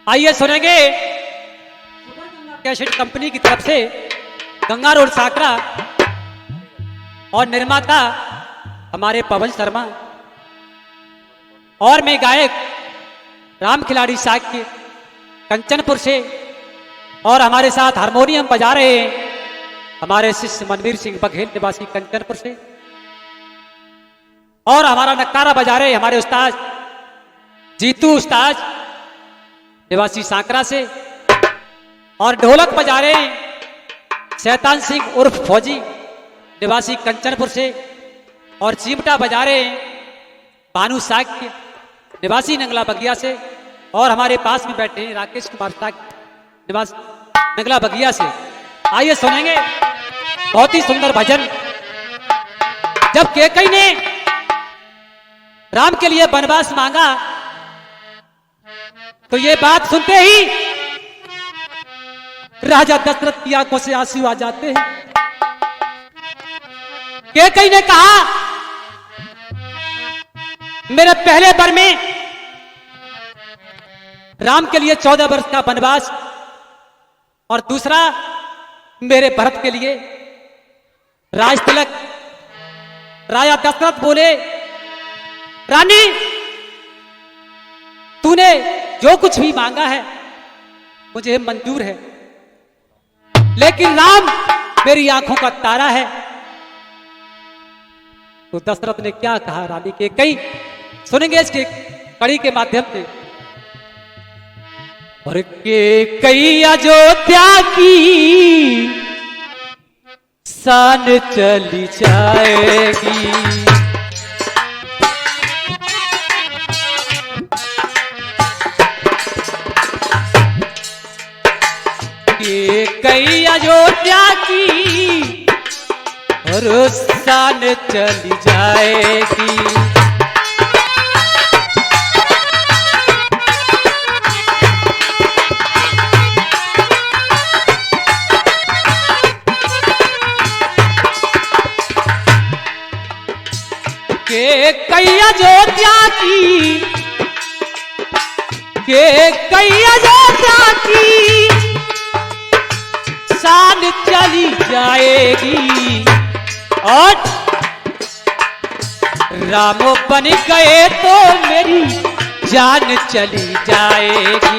आइए सुनेंगे cassette company की तरफ से गंगा रोड साकरा और निर्माता हमारे पवन शर्मा और मैं गायक राम खिलाड़ी साक्य कंचनपुर से और हमारे साथ हारमोनियम बजा रहे हैं हमारे शिष्य मनवीर सिंह बघेल निवासी कंचनपुर से और हमारा नक्कारा बजा रहे हमारे उस्ताद जीतू उस्ताद निवासी सांकरा से और ढोलक बजा रहे शैतान सिंह उर्फ फौजी निवासी कंचनपुर से और चिमटा बजा रहे भानु साक्य निवासी नंगला बगिया से और हमारे पास में बैठे हैं राकेश कुमार साक्य निवासी नंगला बगिया से। आइए सुनेंगे बहुत ही सुंदर भजन। जब कैकई ने राम के लिए वनवास मांगा तो ये बात सुनते ही राजा दशरथ की आंखों से आंसू आ जाते हैं। कैकई ने कहा मेरे पहले वर में राम के लिए 14 वर्ष का वनवास और दूसरा मेरे भरत के लिए राज तिलक। राजा दशरथ बोले रानी तूने जो कुछ भी मांगा है मुझे मंजूर है, लेकिन राम मेरी आंखों का तारा है। तो दशरथ ने क्या कहा रानी के कई सुनेंगे इसके कड़ी के माध्यम से। और के कई अयोध्या की शान चली जाएगी, के कई अयोध्या की और शान चली जाएगी। के कई अयोध्या की, के कई अयोध्या की शान चली जाएगी और राम बन गए तो मेरी जान चली जाएगी।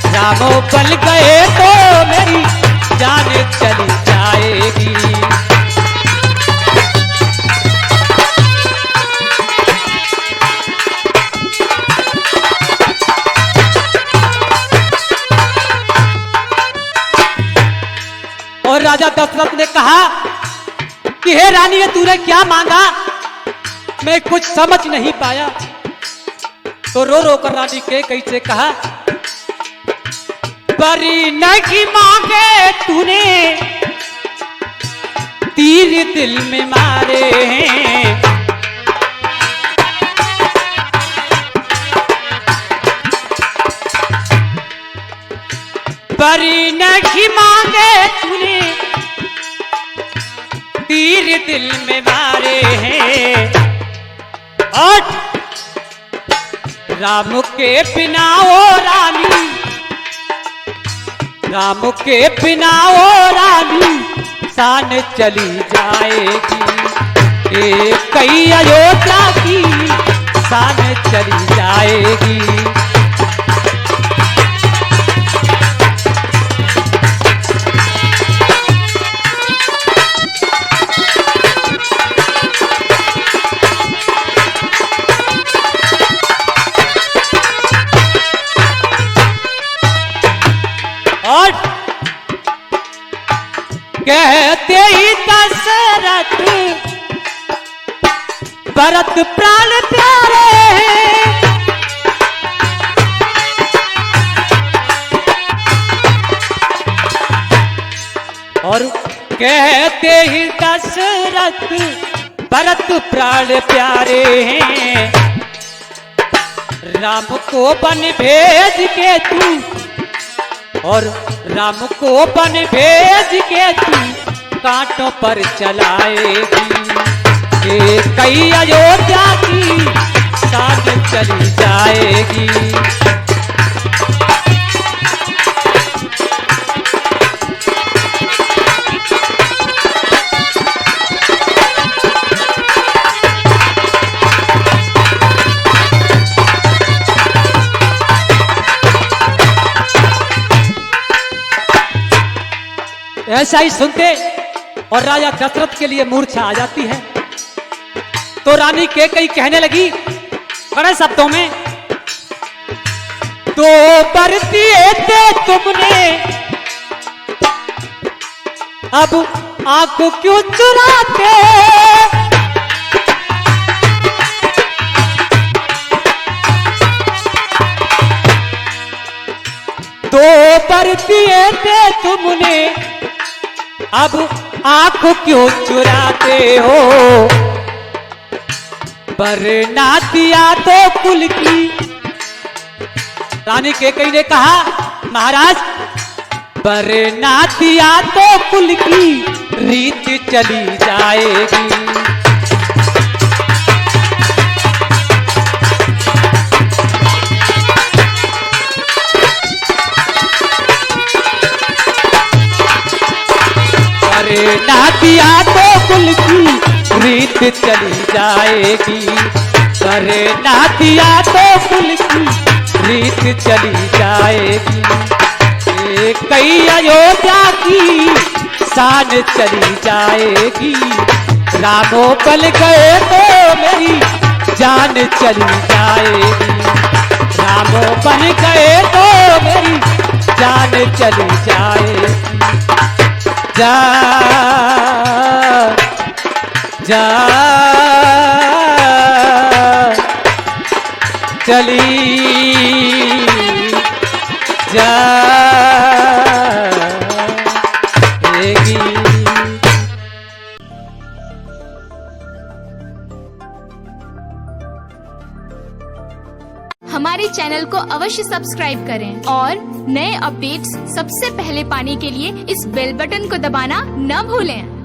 राम बन गए तो मेरी जान चली जाएगी। और राजा दशरथ ने कहा कि हे रानी ये तूने क्या मांगा, मैं कुछ समझ नहीं पाया। तो रो रो कर रानी के कैसे कहा बरी नहीं मांगे तूने तीर दिल में मारे हैं। बरी नहीं मांगे तूने तीर दिल में मारे हैं और राम के बिना ओ रानी, राम के बिना ओ रानी शान चली जाएगी। कई अयोध्या की शान चली जाएगी। और कहते ही दशरथ भरत प्राण प्यारे हैं। और कहते ही दशरथ भरत प्राण प्यारे हैं। राम को बन भेज के तू और राम को बन भेज के तू कांटों पर चलाएगी। कई अयोध्या की शान चली जाएगी। ऐसा ही सुनते और राजा दशरथ के लिए मूर्छा आ जाती है। तो रानी कैकेयी कहने लगी बड़े शब्दों में, तो बरतिए थे तुमने अब आंख क्यों चुराते, तो बरतिए थे तुमने अब आंख क्यों चुराते हो, वरना दिया तो कुल की। रानी कैकेयी ने कहा महाराज वरना दिया तो कुल की रीत चली जाएगी। वरना दिया तो कुल की रीत चली जाएगी, वरना दिया तो कुल की रीत चली जाएगी। कई अयोध्या की शान चली जाएगी, रामो बन गए तो मेरी जान चली जाएगी, रामो बन गए तो मेरी जान चली जाएगी। जा जा चली जाएगी। हमारे चैनल को अवश्य सब्सक्राइब करें और नए अपडेट्स सबसे पहले पाने के लिए इस बेल बटन को दबाना न भूलें।